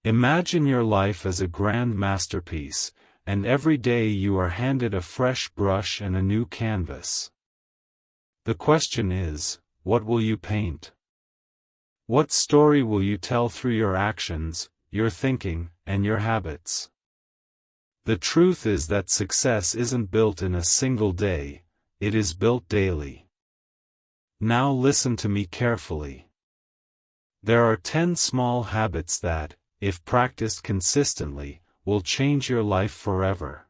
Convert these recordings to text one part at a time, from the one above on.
Imagine your life as a grand masterpiece, and every day you are handed a fresh brush and a new canvas. The question is, what will you paint? What story will you tell through your actions, your thinking, and your habits? The truth is that success isn't built in a single day, it is built daily. Now listen to me carefully. There are 10 small habits that, if practiced consistently, will change your life forever.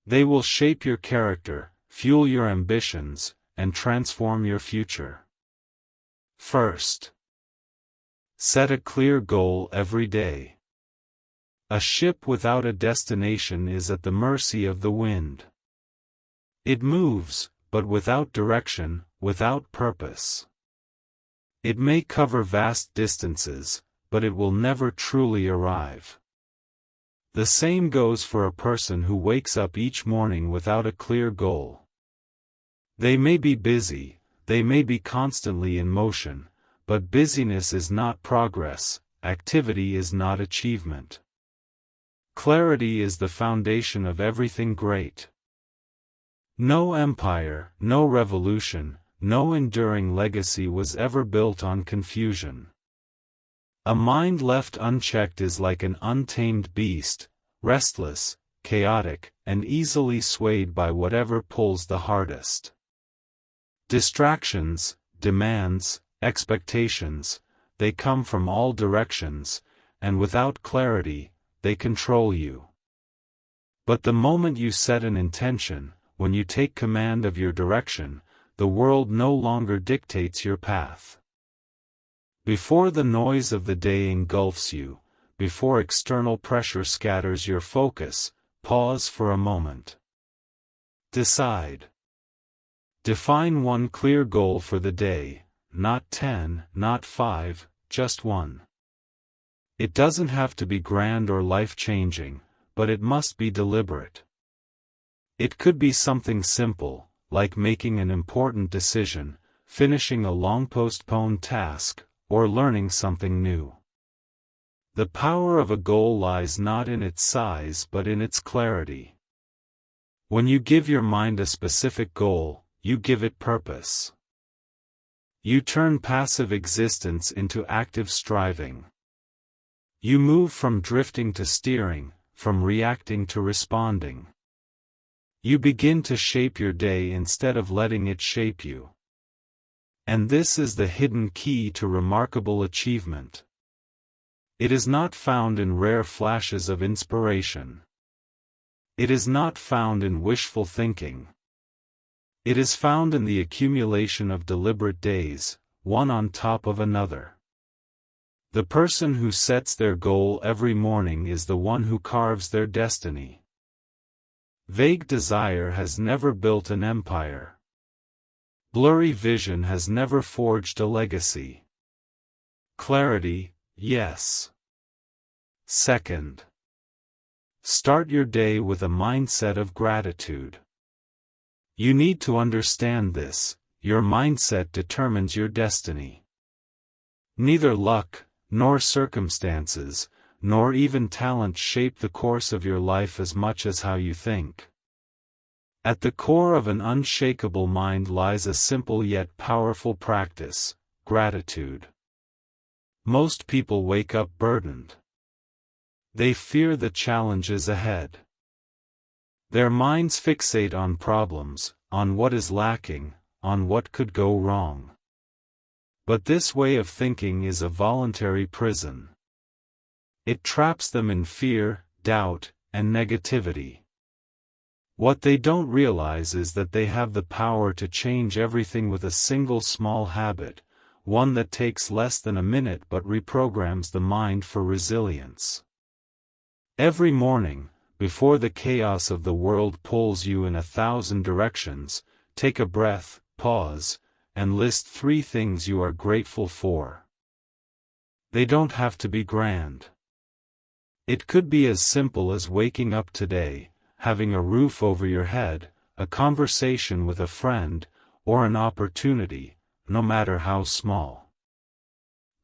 They will shape your character, fuel your ambitions, and transform your future. First, set a clear goal every day. A ship without a destination is at the mercy of the wind. It moves, but without direction, without purpose. It may cover vast distances, but it will never truly arrive. The same goes for a person who wakes up each morning without a clear goal. They may be busy, they may be constantly in motion, but busyness is not progress, activity is not achievement. Clarity is the foundation of everything great. No empire, no revolution, no enduring legacy was ever built on confusion. A mind left unchecked is like an untamed beast, restless, chaotic, and easily swayed by whatever pulls the hardest. Distractions, demands, expectations, they come from all directions, and without clarity, they control you. But the moment you set an intention, when you take command of your direction, the world no longer dictates your path. Before the noise of the day engulfs you, before external pressure scatters your focus, pause for a moment. Decide. Define one clear goal for the day, not 10, not 5, just one. It doesn't have to be grand or life-changing, but it must be deliberate. It could be something simple, like making an important decision, finishing a long-postponed task, or learning something new. The power of a goal lies not in its size but in its clarity. When you give your mind a specific goal, you give it purpose. You turn passive existence into active striving. You move from drifting to steering, from reacting to responding. You begin to shape your day instead of letting it shape you. And this is the hidden key to remarkable achievement. It is not found in rare flashes of inspiration. It is not found in wishful thinking. It is found in the accumulation of deliberate days, one on top of another. The person who sets their goal every morning is the one who carves their destiny. Vague desire has never built an empire. Blurry vision has never forged a legacy. Clarity, yes. Second, start your day with a mindset of gratitude. You need to understand this, your mindset determines your destiny. Neither luck, nor circumstances, nor even talent shape the course of your life as much as how you think. At the core of an unshakable mind lies a simple yet powerful practice, gratitude. Most people wake up burdened. They fear the challenges ahead. Their minds fixate on problems, on what is lacking, on what could go wrong. But this way of thinking is a voluntary prison. It traps them in fear, doubt, and negativity. What they don't realize is that they have the power to change everything with a single small habit, one that takes less than a minute but reprograms the mind for resilience. Every morning, before the chaos of the world pulls you in 1,000 directions, take a breath, pause, and list 3 things you are grateful for. They don't have to be grand. It could be as simple as waking up today, having a roof over your head, a conversation with a friend, or an opportunity, no matter how small.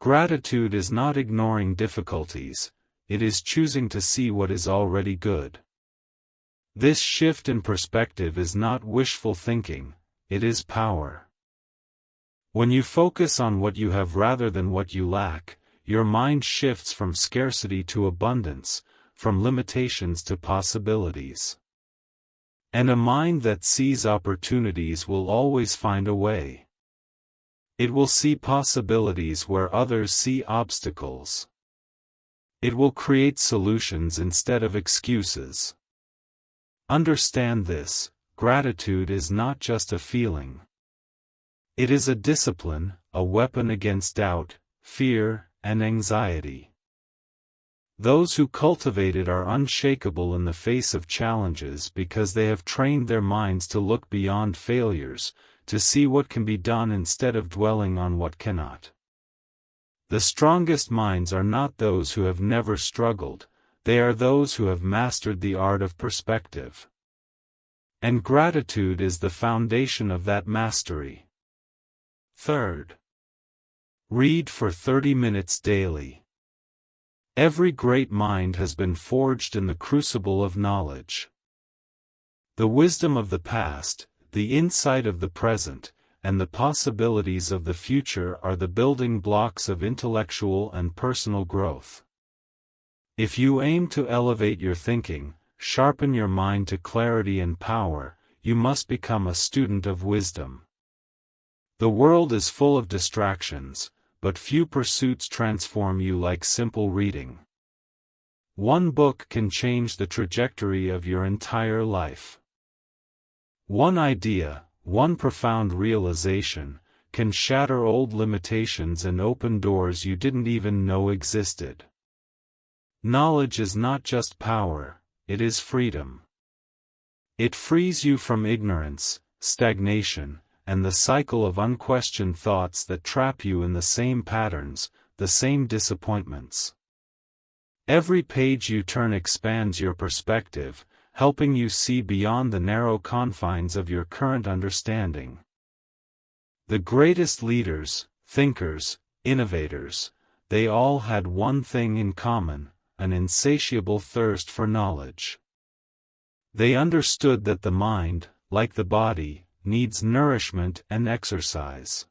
Gratitude is not ignoring difficulties, it is choosing to see what is already good. This shift in perspective is not wishful thinking, it is power. When you focus on what you have rather than what you lack, your mind shifts from scarcity to abundance, from limitations to possibilities. And a mind that sees opportunities will always find a way. It will see possibilities where others see obstacles. It will create solutions instead of excuses. Understand this: gratitude is not just a feeling. It is a discipline, a weapon against doubt, fear, and anxiety. Those who cultivate it are unshakable in the face of challenges because they have trained their minds to look beyond failures, to see what can be done instead of dwelling on what cannot. The strongest minds are not those who have never struggled, they are those who have mastered the art of perspective. And gratitude is the foundation of that mastery. Third, read for 30 minutes daily. Every great mind has been forged in the crucible of knowledge. The wisdom of the past, the insight of the present, and the possibilities of the future are the building blocks of intellectual and personal growth. If you aim to elevate your thinking, sharpen your mind to clarity and power, you must become a student of wisdom. The world is full of distractions, but few pursuits transform you like simple reading. One book can change the trajectory of your entire life. One idea, one profound realization, can shatter old limitations and open doors you didn't even know existed. Knowledge is not just power, it is freedom. It frees you from ignorance, stagnation, and the cycle of unquestioned thoughts that trap you in the same patterns, the same disappointments. Every page you turn expands your perspective, helping you see beyond the narrow confines of your current understanding. The greatest leaders, thinkers, innovators, they all had one thing in common: an insatiable thirst for knowledge. They understood that the mind, like the body, needs nourishment and exercise.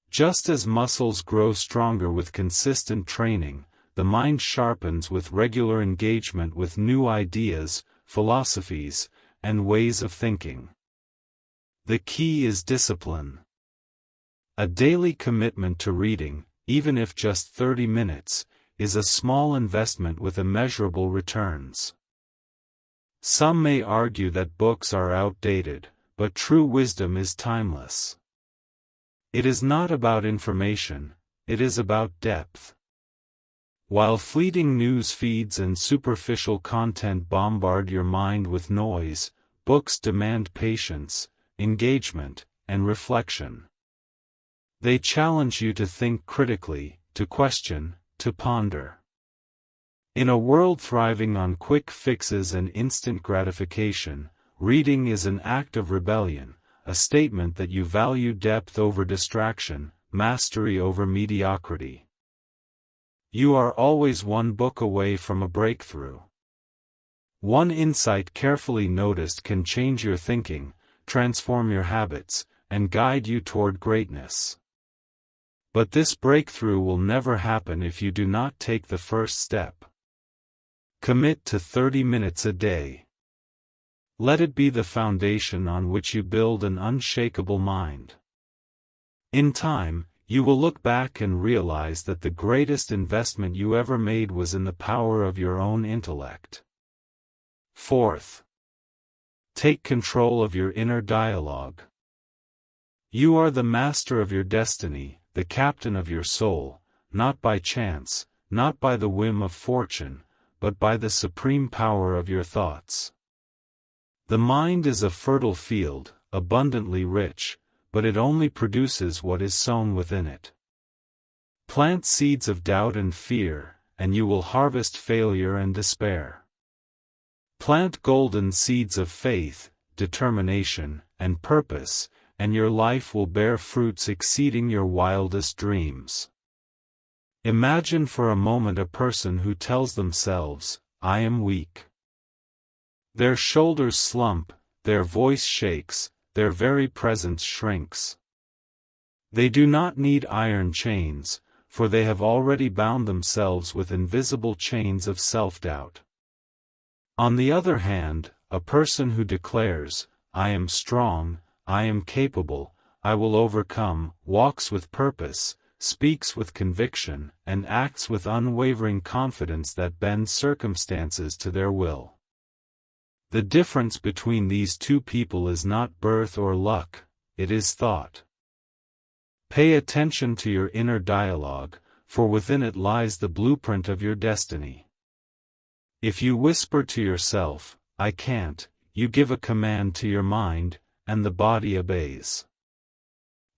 Just as muscles grow stronger with consistent training, the mind sharpens with regular engagement with new ideas, philosophies, and ways of thinking. The key is discipline. A daily commitment to reading, even if just 30 minutes, is a small investment with immeasurable returns. Some may argue that books are outdated, but true wisdom is timeless. It is not about information, it is about depth. While fleeting news feeds and superficial content bombard your mind with noise, books demand patience, engagement, and reflection. They challenge you to think critically, to question, to ponder. In a world thriving on quick fixes and instant gratification, reading is an act of rebellion, a statement that you value depth over distraction, mastery over mediocrity. You are always one book away from a breakthrough. One insight carefully noticed can change your thinking, transform your habits, and guide you toward greatness. But this breakthrough will never happen if you do not take the first step. Commit to 30 minutes a day. Let it be the foundation on which you build an unshakable mind. In time, you will look back and realize that the greatest investment you ever made was in the power of your own intellect. Fourth, take control of your inner dialogue. You are the master of your destiny, the captain of your soul, not by chance, not by the whim of fortune, but by the supreme power of your thoughts. The mind is a fertile field, abundantly rich, but it only produces what is sown within it. Plant seeds of doubt and fear, and you will harvest failure and despair. Plant golden seeds of faith, determination, and purpose, and your life will bear fruits exceeding your wildest dreams. Imagine for a moment a person who tells themselves, "I am weak." Their shoulders slump, their voice shakes, their very presence shrinks. They do not need iron chains, for they have already bound themselves with invisible chains of self-doubt. On the other hand, a person who declares, "I am strong, I am capable, I will overcome," walks with purpose, speaks with conviction, and acts with unwavering confidence that bends circumstances to their will. The difference between these two people is not birth or luck, it is thought. Pay attention to your inner dialogue, for within it lies the blueprint of your destiny. If you whisper to yourself, "I can't," you give a command to your mind, and the body obeys.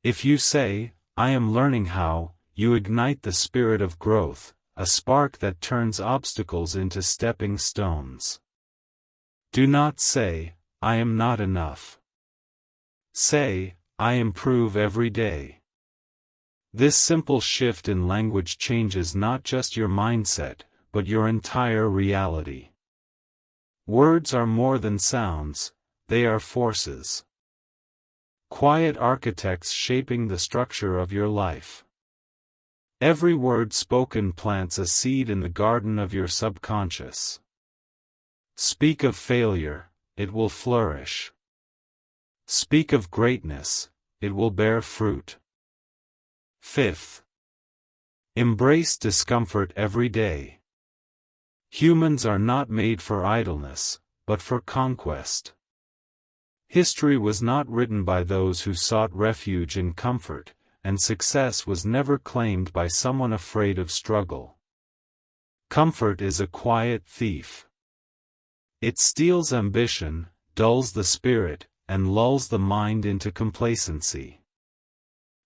If you say, "I am learning how," you ignite the spirit of growth, a spark that turns obstacles into stepping stones. Do not say, "I am not enough." Say, "I improve every day." This simple shift in language changes not just your mindset, but your entire reality. Words are more than sounds, they are forces. Quiet architects shaping the structure of your life. Every word spoken plants a seed in the garden of your subconscious. Speak of failure, it will flourish. Speak of greatness, it will bear fruit. Fifth, embrace discomfort every day. Humans are not made for idleness, but for conquest. History was not written by those who sought refuge in comfort, and success was never claimed by someone afraid of struggle. Comfort is a quiet thief. It steals ambition, dulls the spirit, and lulls the mind into complacency.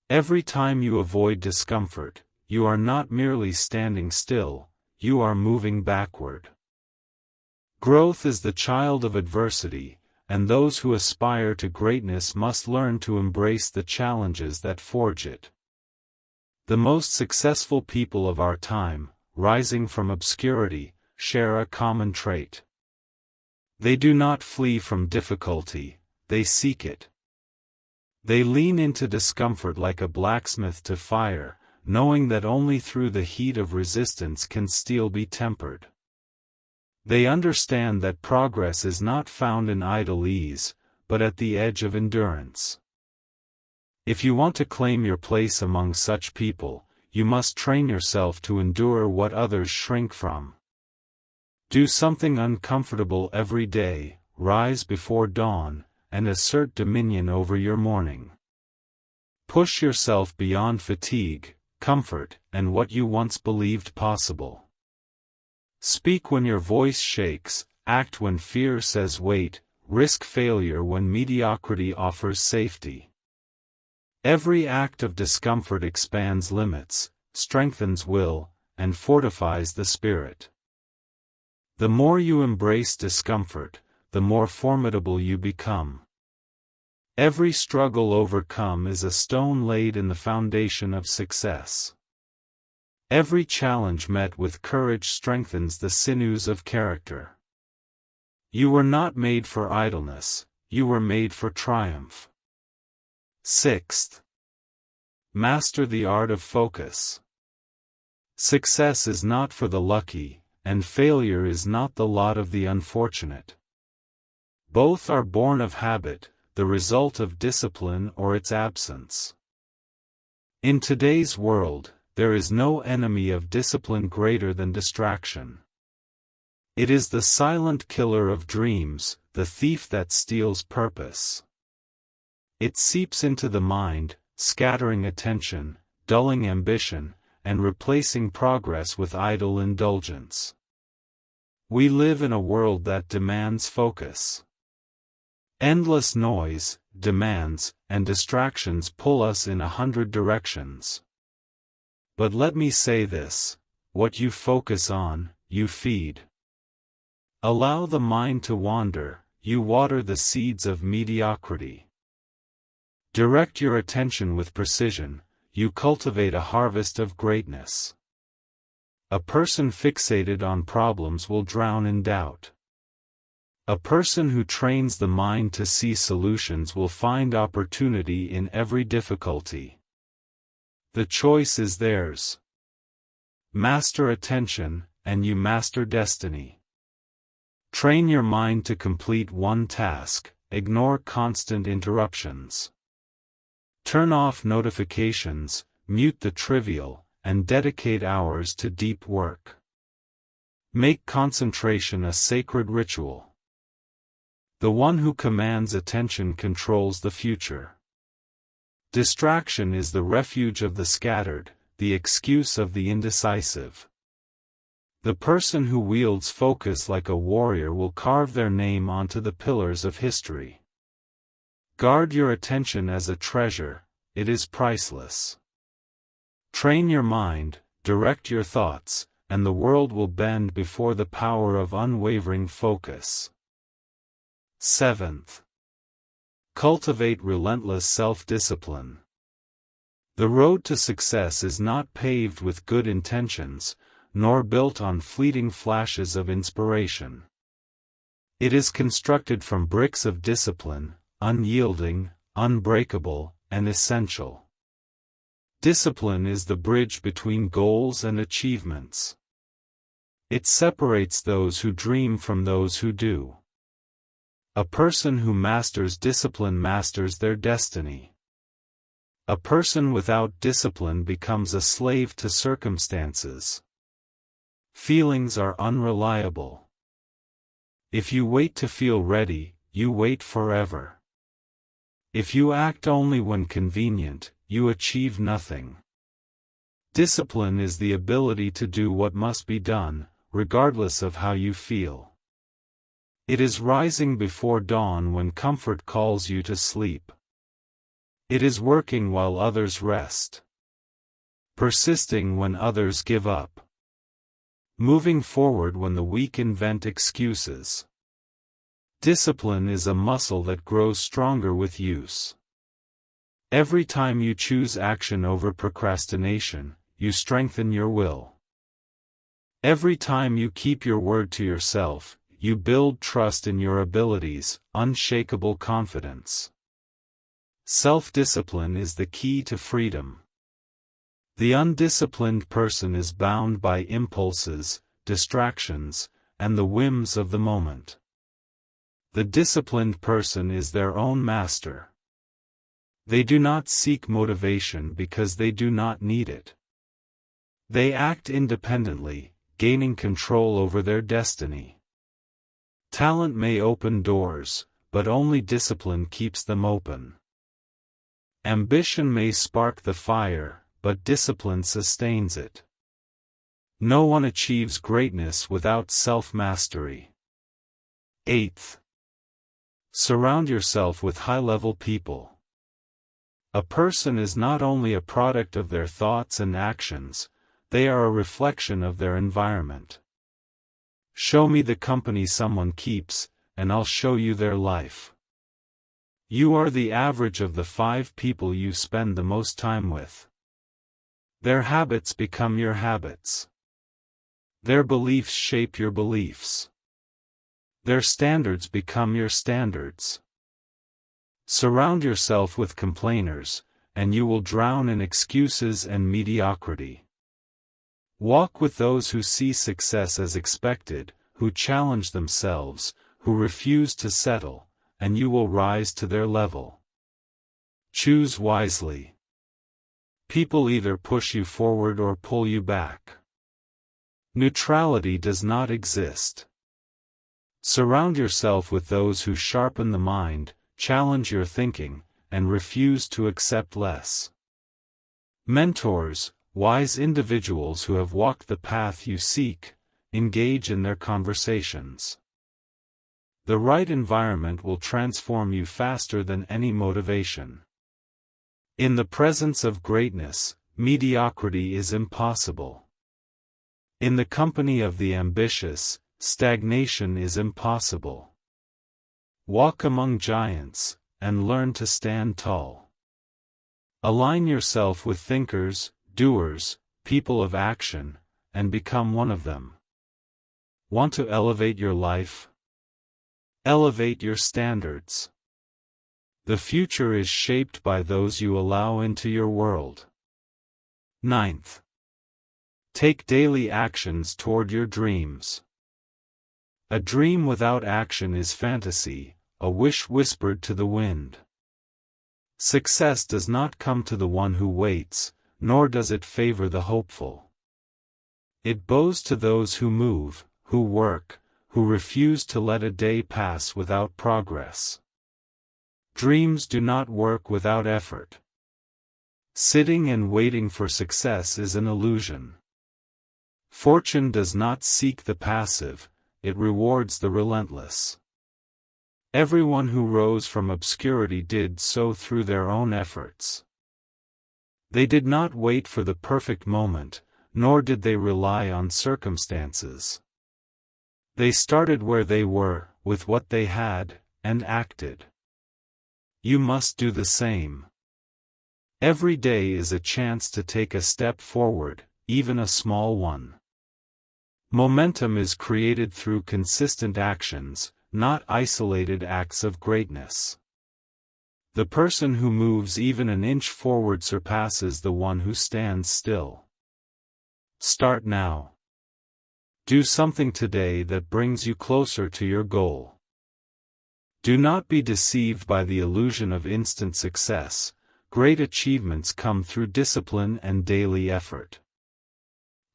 Every time you avoid discomfort, you are not merely standing still, you are moving backward. Growth is the child of adversity, and those who aspire to greatness must learn to embrace the challenges that forge it. The most successful people of our time, rising from obscurity, share a common trait. They do not flee from difficulty, they seek it. They lean into discomfort like a blacksmith to fire, knowing that only through the heat of resistance can steel be tempered. They understand that progress is not found in idle ease, but at the edge of endurance. If you want to claim your place among such people, you must train yourself to endure what others shrink from. Do something uncomfortable every day, rise before dawn, and assert dominion over your morning. Push yourself beyond fatigue, comfort, and what you once believed possible. Speak when your voice shakes, act when fear says wait, risk failure when mediocrity offers safety. Every act of discomfort expands limits, strengthens will, and fortifies the spirit. The more you embrace discomfort, the more formidable you become. Every struggle overcome is a stone laid in the foundation of success. Every challenge met with courage strengthens the sinews of character. You were not made for idleness, you were made for triumph. Sixth, master the art of focus. Success is not for the lucky, and failure is not the lot of the unfortunate. Both are born of habit, the result of discipline or its absence. In today's world, there is no enemy of discipline greater than distraction. It is the silent killer of dreams, the thief that steals purpose. It seeps into the mind, scattering attention, dulling ambition, and replacing progress with idle indulgence. We live in a world that demands focus. Endless noise, demands, and distractions pull us in 100 directions. But let me say this, what you focus on, you feed. Allow the mind to wander, you water the seeds of mediocrity. Direct your attention with precision, you cultivate a harvest of greatness. A person fixated on problems will drown in doubt. A person who trains the mind to see solutions will find opportunity in every difficulty. The choice is theirs. Master attention, and you master destiny. Train your mind to complete one task, ignore constant interruptions. Turn off notifications, mute the trivial, and dedicate hours to deep work. Make concentration a sacred ritual. The one who commands attention controls the future. Distraction is the refuge of the scattered, the excuse of the indecisive. The person who wields focus like a warrior will carve their name onto the pillars of history. Guard your attention as a treasure, it is priceless. Train your mind, direct your thoughts, and the world will bend before the power of unwavering focus. 7th. Cultivate relentless self-discipline. The road to success is not paved with good intentions, nor built on fleeting flashes of inspiration. It is constructed from bricks of discipline, unyielding, unbreakable, and essential. Discipline is the bridge between goals and achievements. It separates those who dream from those who do. A person who masters discipline masters their destiny. A person without discipline becomes a slave to circumstances. Feelings are unreliable. If you wait to feel ready, you wait forever. If you act only when convenient, you achieve nothing. Discipline is the ability to do what must be done, regardless of how you feel. It is rising before dawn when comfort calls you to sleep. It is working while others rest. Persisting when others give up. Moving forward when the weak invent excuses. Discipline is a muscle that grows stronger with use. Every time you choose action over procrastination, you strengthen your will. Every time you keep your word to yourself, you build trust in your abilities, unshakable confidence. Self-discipline is the key to freedom. The undisciplined person is bound by impulses, distractions, and the whims of the moment. The disciplined person is their own master. They do not seek motivation because they do not need it. They act independently, gaining control over their destiny. Talent may open doors, but only discipline keeps them open. Ambition may spark the fire, but discipline sustains it. No one achieves greatness without self-mastery. 8th. Surround yourself with high-level people. A person is not only a product of their thoughts and actions, they are a reflection of their environment. Show me the company someone keeps, and I'll show you their life. You are the average of the 5 people you spend the most time with. Their habits become your habits. Their beliefs shape your beliefs. Their standards become your standards. Surround yourself with complainers, and you will drown in excuses and mediocrity. Walk with those who see success as expected, who challenge themselves, who refuse to settle, and you will rise to their level. Choose wisely. People either push you forward or pull you back. Neutrality does not exist. Surround yourself with those who sharpen the mind, challenge your thinking, and refuse to accept less. Mentors, wise individuals who have walked the path you seek, engage in their conversations. The right environment will transform you faster than any motivation. In the presence of greatness, mediocrity is impossible. In the company of the ambitious, stagnation is impossible. Walk among giants, and learn to stand tall. Align yourself with thinkers, doers, people of action, and become one of them. Want to elevate your life? Elevate your standards. The future is shaped by those you allow into your world. 9th. Take daily actions toward your dreams. A dream without action is fantasy, a wish whispered to the wind. Success does not come to the one who waits, nor does it favor the hopeful. It bows to those who move, who work, who refuse to let a day pass without progress. Dreams do not work without effort. Sitting and waiting for success is an illusion. Fortune does not seek the passive, it rewards the relentless. Everyone who rose from obscurity did so through their own efforts. They did not wait for the perfect moment, nor did they rely on circumstances. They started where they were, with what they had, and acted. You must do the same. Every day is a chance to take a step forward, even a small one. Momentum is created through consistent actions, not isolated acts of greatness. The person who moves even an inch forward surpasses the one who stands still. Start now. Do something today that brings you closer to your goal. Do not be deceived by the illusion of instant success. Great achievements come through discipline and daily effort.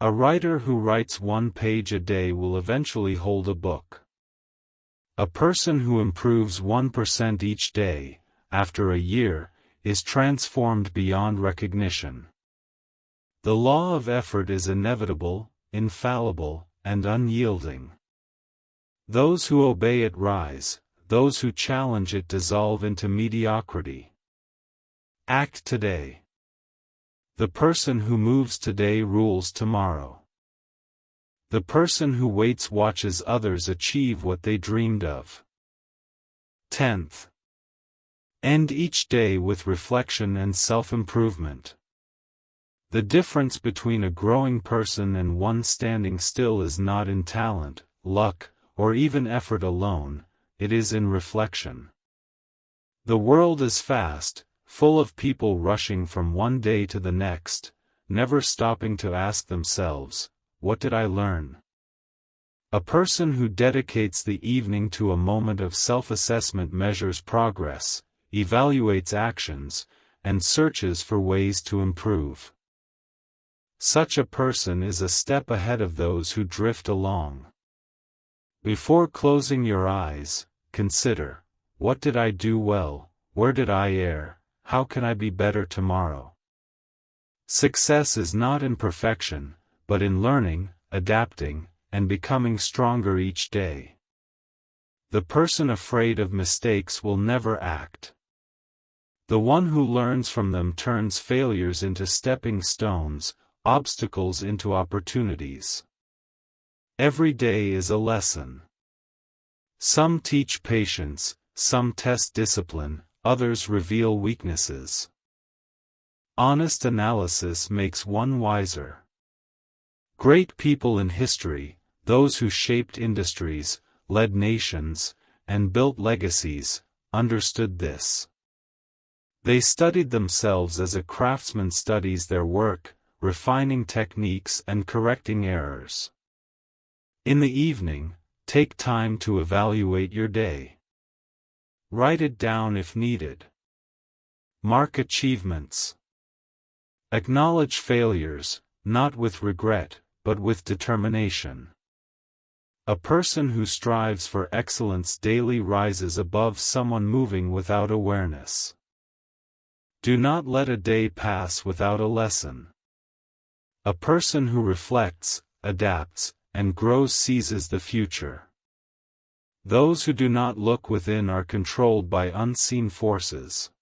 A writer who writes 1 page a day will eventually hold a book. A person who improves 1% each day, after a year, is transformed beyond recognition. The law of effort is inevitable, infallible, and unyielding. Those who obey it rise, those who challenge it dissolve into mediocrity. Act today. The person who moves today rules tomorrow. The person who waits watches others achieve what they dreamed of. 10th. End each day with reflection and self-improvement. The difference between a growing person and one standing still is not in talent, luck, or even effort alone, it is in reflection. The world is fast, full of people rushing from one day to the next, never stopping to ask themselves, what did I learn? A person who dedicates the evening to a moment of self-assessment measures progress, evaluates actions, and searches for ways to improve. Such a person is a step ahead of those who drift along. Before closing your eyes, consider, what did I do well, where did I err? How can I be better tomorrow? Success is not in perfection, but in learning, adapting, and becoming stronger each day. The person afraid of mistakes will never act. The one who learns from them turns failures into stepping stones, obstacles into opportunities. Every day is a lesson. Some teach patience, some test discipline, others reveal weaknesses. Honest analysis makes one wiser. Great people in history, those who shaped industries, led nations, and built legacies, understood this. They studied themselves as a craftsman studies their work, refining techniques and correcting errors. In the evening, take time to evaluate your day. Write it down if needed. Mark achievements. Acknowledge failures, not with regret, but with determination. A person who strives for excellence daily rises above someone moving without awareness. Do not let a day pass without a lesson. A person who reflects, adapts, and grows seizes the future. Those who do not look within are controlled by unseen forces.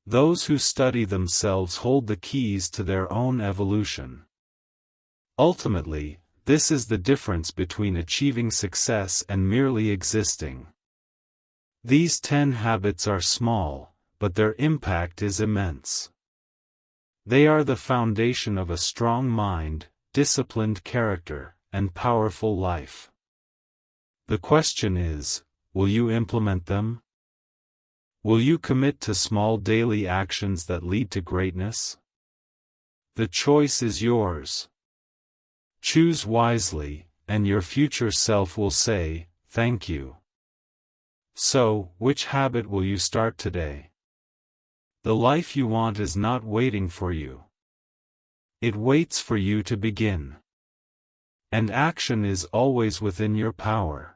Those who study themselves hold the keys to their own evolution. Ultimately, this is the difference between achieving success and merely existing. These 10 habits are small, but their impact is immense. They are the foundation of a strong mind, disciplined character, and powerful life. The question is, will you implement them? Will you commit to small daily actions that lead to greatness? The choice is yours. Choose wisely, and your future self will say, "Thank you." So, which habit will you start today? The life you want is not waiting for you. It waits for you to begin. And action is always within your power.